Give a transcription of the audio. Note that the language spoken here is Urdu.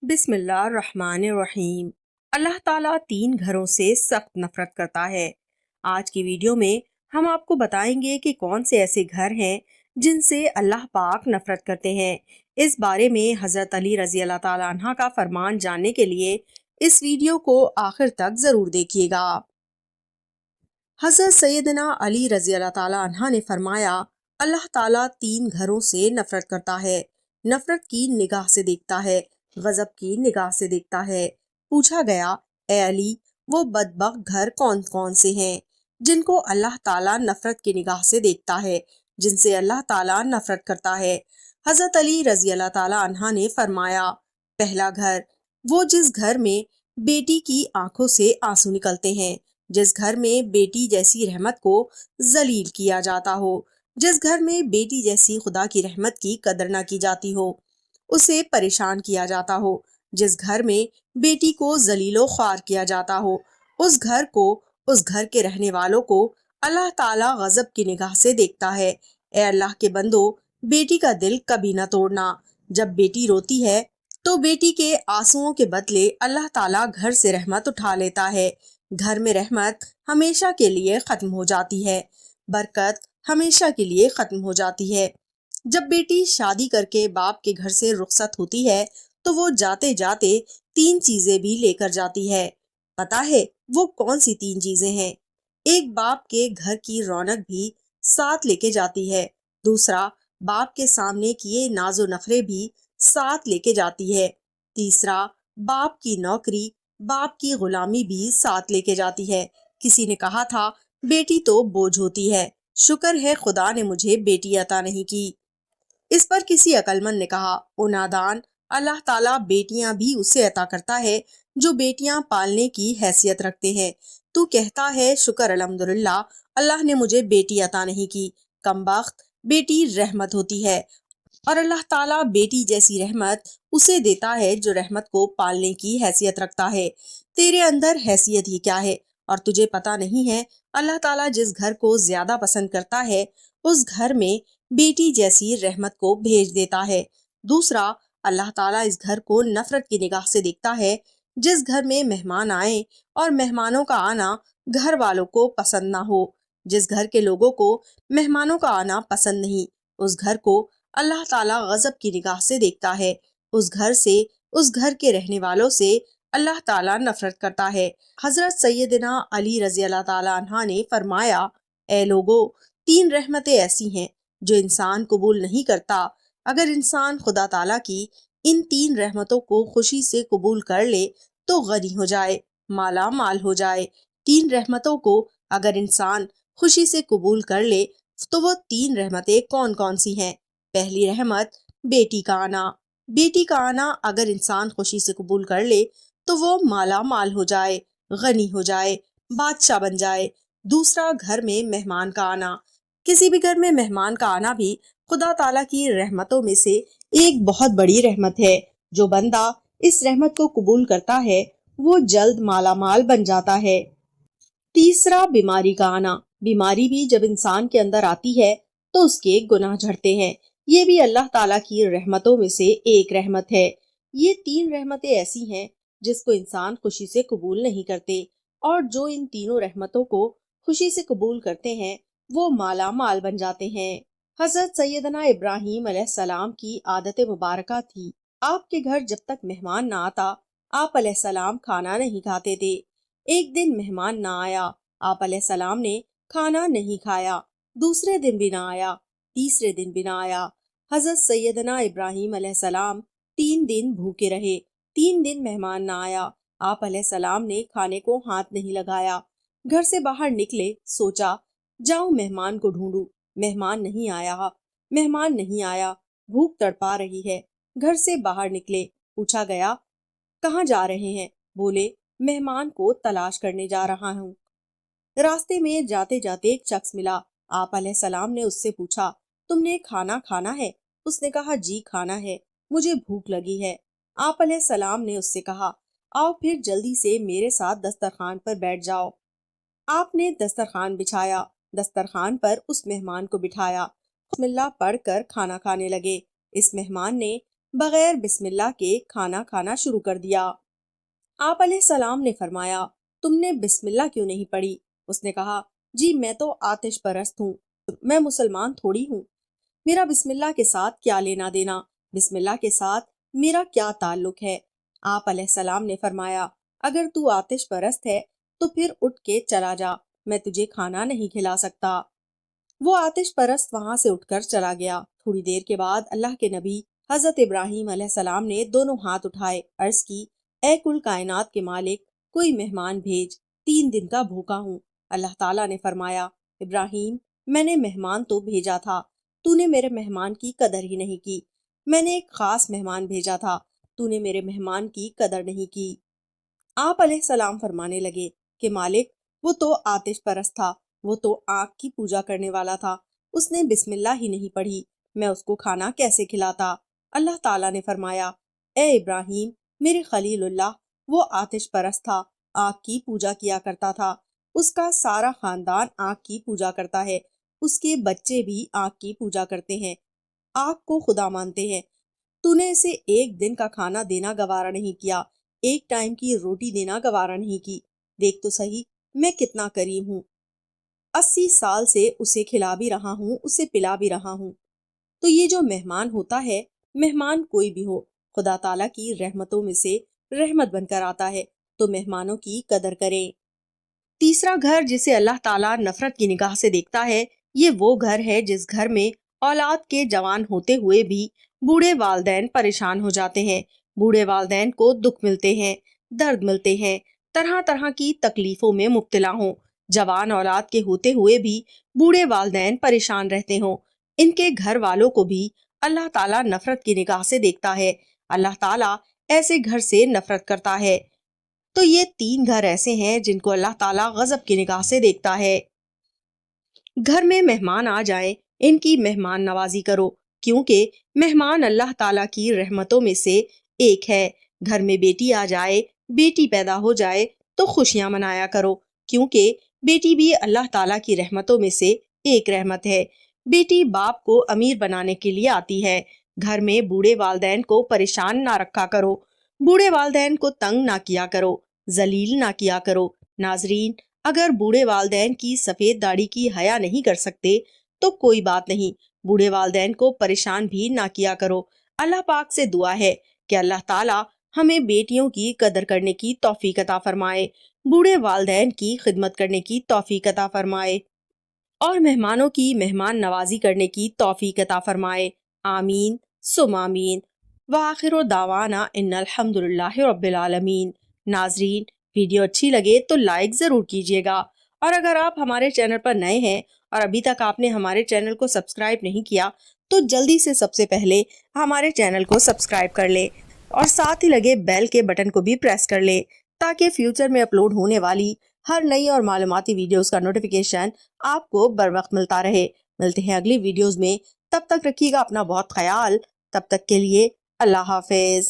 بسم اللہ الرحمن الرحیم۔ اللہ تعالیٰ 3 گھروں سے سخت نفرت کرتا ہے۔ آج کی ویڈیو میں ہم آپ کو بتائیں گے کہ کون سے ایسے گھر ہیں جن سے اللہ پاک نفرت کرتے ہیں۔ اس بارے میں حضرت علی رضی اللہ تعالیٰ عنہ کا فرمان جاننے کے لیے اس ویڈیو کو آخر تک ضرور دیکھیے گا۔ حضرت سیدنا علی رضی اللہ تعالیٰ عنہ نے فرمایا، اللہ تعالیٰ 3 گھروں سے نفرت کرتا ہے۔ نفرت کی نگاہ سے دیکھتا ہے، غضب کی نگاہ سے دیکھتا ہے۔ پوچھا گیا، اے علی، وہ بدبخت گھر کون کون سے ہیں جن کو اللہ تعالیٰ نفرت کی نگاہ سے دیکھتا ہے، جن سے اللہ تعالیٰ نفرت کرتا ہے؟ حضرت علی رضی اللہ تعالیٰ عنہ نے فرمایا، پہلا گھر وہ جس گھر میں بیٹی کی آنکھوں سے آنسو نکلتے ہیں، جس گھر میں بیٹی جیسی رحمت کو ذلیل کیا جاتا ہو، جس گھر میں بیٹی جیسی خدا کی رحمت کی قدر نہ کی جاتی ہو، اسے پریشان کیا جاتا ہو، جس گھر میں بیٹی کو ذلیل و خوار کیا جاتا ہو، اس گھر کو، اس گھر کے رہنے والوں کو اللہ تعالیٰ غضب کی نگاہ سے دیکھتا ہے۔ اے اللہ کے بندو، بیٹی کا دل کبھی نہ توڑنا۔ جب بیٹی روتی ہے تو بیٹی کے آنسوؤں کے بدلے اللہ تعالیٰ گھر سے رحمت اٹھا لیتا ہے۔ گھر میں رحمت ہمیشہ کے لیے ختم ہو جاتی ہے، برکت ہمیشہ کے لیے ختم ہو جاتی ہے۔ جب بیٹی شادی کر کے باپ کے گھر سے رخصت ہوتی ہے تو وہ جاتے جاتے 3 چیزیں بھی لے کر جاتی ہے۔ پتا ہے وہ کون سی 3 چیزیں ہیں؟ ایک، باپ کے گھر کی رونق بھی ساتھ لے کے جاتی ہے۔ دوسرا، باپ کے سامنے کیے ناز و نخرے بھی ساتھ لے کے جاتی ہے۔ تیسرا، باپ کی نوکری، باپ کی غلامی بھی ساتھ لے کے جاتی ہے۔ کسی نے کہا تھا، بیٹی تو بوجھ ہوتی ہے، شکر ہے خدا نے مجھے بیٹی عطا نہیں کی۔ اس پر کسی عقل مند نے کہا، او نادان، اللہ تعالیٰ بیٹیاں بھی اسے عطا کرتا ہے جو بیٹیاں پالنے کی حیثیت رکھتے ہیں۔ تو کہتا ہے شکر الحمدللہ اللہ نے مجھے بیٹی عطا نہیں کی۔ کم بخت، بیٹی رحمت ہوتی ہے اور اللہ تعالیٰ بیٹی جیسی رحمت اسے دیتا ہے جو رحمت کو پالنے کی حیثیت رکھتا ہے۔ تیرے اندر حیثیت ہی کیا ہے اور تجھے پتا نہیں ہے؟ اللہ تعالیٰ جس گھر کو زیادہ پسند کرتا ہے اس گھر میں بیٹی جیسی رحمت کو بھیج دیتا ہے۔ دوسرا، اللہ تعالیٰ اس گھر کو نفرت کی نگاہ سے دیکھتا ہے جس گھر میں مہمان آئیں اور مہمانوں کا آنا گھر والوں کو پسند نہ ہو۔ جس گھر کے لوگوں کو مہمانوں کا آنا پسند نہیں، اس گھر کو اللہ تعالیٰ غضب کی نگاہ سے دیکھتا ہے۔ اس گھر سے، اس گھر کے رہنے والوں سے اللہ تعالیٰ نفرت کرتا ہے۔ حضرت سیدنا علی رضی اللہ تعالیٰ عنہ نے فرمایا، اے لوگو، 3 رحمتیں ایسی ہیں جو انسان قبول نہیں کرتا۔ اگر انسان خدا تعالیٰ کی ان 3 رحمتوں کو خوشی سے قبول کر لے تو غنی ہو جائے، مالا مال ہو جائے۔ 3 رحمتوں کو اگر انسان خوشی سے قبول کر لے تو وہ 3 رحمتیں کون کون سی ہیں؟ پہلی رحمت، بیٹی کا آنا۔ بیٹی کا آنا اگر انسان خوشی سے قبول کر لے تو وہ مالا مال ہو جائے، غنی ہو جائے، بادشاہ بن جائے۔ دوسرا، گھر میں مہمان کا آنا۔ کسی بھی گھر میں مہمان کا آنا بھی خدا تعالیٰ کی رحمتوں میں سے ایک بہت بڑی رحمت ہے۔ جو بندہ اس رحمت کو قبول کرتا ہے وہ جلد مالا مال بن جاتا ہے۔ تیسرا، بیماری کا آنا۔ بیماری بھی جب انسان کے اندر آتی ہے تو اس کے گناہ جھڑتے ہیں۔ یہ بھی اللہ تعالیٰ کی رحمتوں میں سے ایک رحمت ہے۔ یہ 3 رحمتیں ایسی ہیں جس کو انسان خوشی سے قبول نہیں کرتے، اور جو ان تینوں رحمتوں کو خوشی سے قبول کرتے ہیں وہ مالا مال بن جاتے ہیں۔ حضرت سیدنا ابراہیم علیہ السلام کی عادت مبارکہ تھی، آپ کے گھر جب تک مہمان نہ آتا آپ علیہ السلام کھانا نہیں کھاتے تھے۔ ایک دن مہمان نہ آیا، آپ علیہ السلام نے کھانا نہیں کھایا۔ دوسرے دن بھی نہ آیا، تیسرے دن بھی نہ آیا۔ حضرت سیدنا ابراہیم علیہ السلام 3 دن بھوکے رہے۔ 3 دن مہمان نہ آیا، آپ علیہ السلام نے کھانے کو ہاتھ نہیں لگایا۔ گھر سے باہر نکلے، سوچا جاؤں مہمان کو ڈھونڈوں۔ مہمان نہیں آیا، مہمان نہیں آیا، بھوک تڑپا رہی ہے۔ گھر سے باہر نکلے، پوچھا گیا کہاں جا رہے ہیں؟ بولے مہمان کو تلاش کرنے جا رہا ہوں۔ راستے میں جاتے جاتے ایک شخص ملا، آپ علیہ السلام نے اس سے پوچھا تم نے کھانا کھانا ہے؟ اس نے کہا جی کھانا ہے، مجھے بھوک لگی ہے۔ آپ علیہ السلام نے اس سے کہا آؤ پھر جلدی سے میرے ساتھ دسترخوان پر بیٹھ جاؤ۔ آپ نے دسترخوان بچھایا، دسترخوان پر اس مہمان کو بٹھایا، بسم اللہ پڑھ کر کھانا کھانے لگے۔ اس مہمان نے بغیر بسم اللہ کے کھانا کھانا شروع کر دیا۔ آپ علیہ السلام نے فرمایا، تم نے بسم اللہ کیوں نہیں پڑھی؟ اس نے کہا، جی میں تو آتش پرست ہوں، میں مسلمان تھوڑی ہوں، میرا بسم اللہ کے ساتھ کیا لینا دینا، بسم اللہ کے ساتھ میرا کیا تعلق ہے؟ آپ علیہ السلام نے فرمایا، اگر تو آتش پرست ہے تو پھر اٹھ کے چلا جا، میں تجھے کھانا نہیں کھلا سکتا۔ وہ آتش پرست وہاں سے اٹھ کر چلا گیا۔ تھوڑی دیر کے بعد اللہ کے نبی حضرت ابراہیم علیہ السلام نے دونوں ہاتھ اٹھائے، عرض کی، اے کل کائنات کے مالک، کوئی مہمان بھیج، 3 دن کا بھوکا ہوں۔ اللہ تعالیٰ نے فرمایا، ابراہیم میں نے مہمان تو بھیجا تھا، تو نے میرے مہمان کی قدر ہی نہیں کی، میں نے ایک خاص مہمان بھیجا تھا، تو نے میرے مہمان کی قدر نہیں کی۔ آپ علیہ السلام فرمانے لگے کہ مالک، وہ تو آتش پرست تھا، وہ تو آگ کی پوجا کرنے والا تھا، اس نے بسم اللہ ہی نہیں پڑھی، میں اس کو کھانا کیسے کھلاتا؟ اللہ تعالیٰ نے فرمایا، اے ابراہیم میرے خلیل اللہ، وہ آتش پرست تھا، آگ کی پوجا کیا کرتا تھا، اس کا سارا خاندان آگ کی پوجا کرتا ہے، اس کے بچے بھی آگ کی پوجا کرتے ہیں، آگ کو خدا مانتے ہیں، تو نے اسے ایک دن کا کھانا دینا گوارا نہیں کیا، ایک ٹائم کی روٹی دینا گوارا نہیں کی، دیکھ تو صحیح میں کتنا کریم ہوں، 80 سال سے اسے کھلا بھی رہا ہوں، اسے پلا بھی رہا ہوں۔ تو یہ جو مہمان ہوتا ہے، مہمان کوئی بھی ہو، خدا تعالیٰ کی رحمتوں میں سے رحمت بن کر آتا ہے، تو مہمانوں کی قدر کریں۔ تیسرا گھر جسے اللہ تعالیٰ نفرت کی نگاہ سے دیکھتا ہے، یہ وہ گھر ہے جس گھر میں اولاد کے جوان ہوتے ہوئے بھی بوڑھے والدین پریشان ہو جاتے ہیں، بوڑھے والدین کو دکھ ملتے ہیں، درد ملتے ہیں، طرح طرح کی تکلیفوں میں مبتلا ہوں، جوان اولاد کے ہوتے ہوئے بھی بوڑھے والدین پریشان رہتے ہوں، ان کے گھر والوں کو بھی اللہ تعالیٰ نفرت کی نگاہ سے دیکھتا ہے، اللہ تعالیٰ ایسے گھر سے نفرت کرتا ہے۔ تو یہ 3 گھر ایسے ہیں جن کو اللہ تعالیٰ غضب کی نگاہ سے دیکھتا ہے۔ گھر میں مہمان آ جائیں، ان کی مہمان نوازی کرو، کیونکہ مہمان اللہ تعالیٰ کی رحمتوں میں سے ایک ہے۔ گھر میں بیٹی آ جائے، بیٹی پیدا ہو جائے تو خوشیاں منایا کرو، کیونکہ بیٹی بھی اللہ تعالیٰ کی رحمتوں میں سے ایک رحمت ہے۔ بیٹی باپ کو امیر بنانے کے لیے آتی ہے۔ گھر میں بوڑھے والدین کو پریشان نہ رکھا کرو، بوڑھے والدین کو تنگ نہ کیا کرو، ذلیل نہ کیا کرو۔ ناظرین، اگر بوڑھے والدین کی سفید داڑھی کی حیا نہیں کر سکتے تو کوئی بات نہیں، بوڑھے والدین کو پریشان بھی نہ کیا کرو۔ اللہ پاک سے دعا ہے کہ اللہ تعالیٰ ہمیں بیٹیوں کی قدر کرنے کی توفیق عطا فرمائے، بوڑھے والدین کی خدمت کرنے کی توفیق عطا فرمائے اور مہمانوں کی مہمان نوازی کرنے کی توفیق عطا فرمائے۔ آمین ثم آمین۔ وآخر دعوانا ان الحمدللہ رب العالمین۔ ناظرین، ویڈیو اچھی لگے تو لائک ضرور کیجیے گا، اور اگر آپ ہمارے چینل پر نئے ہیں اور ابھی تک آپ نے ہمارے چینل کو سبسکرائب نہیں کیا تو جلدی سے سب سے پہلے ہمارے چینل کو سبسکرائب کر لیں اور ساتھ ہی لگے بیل کے بٹن کو بھی پریس کر لیں، تاکہ فیوچر میں اپلوڈ ہونے والی ہر نئی اور معلوماتی ویڈیوز کا نوٹیفیکیشن آپ کو بر وقت ملتا رہے۔ ملتے ہیں اگلی ویڈیوز میں، تب تک رکھیے گا اپنا بہت خیال، تب تک کے لیے اللہ حافظ۔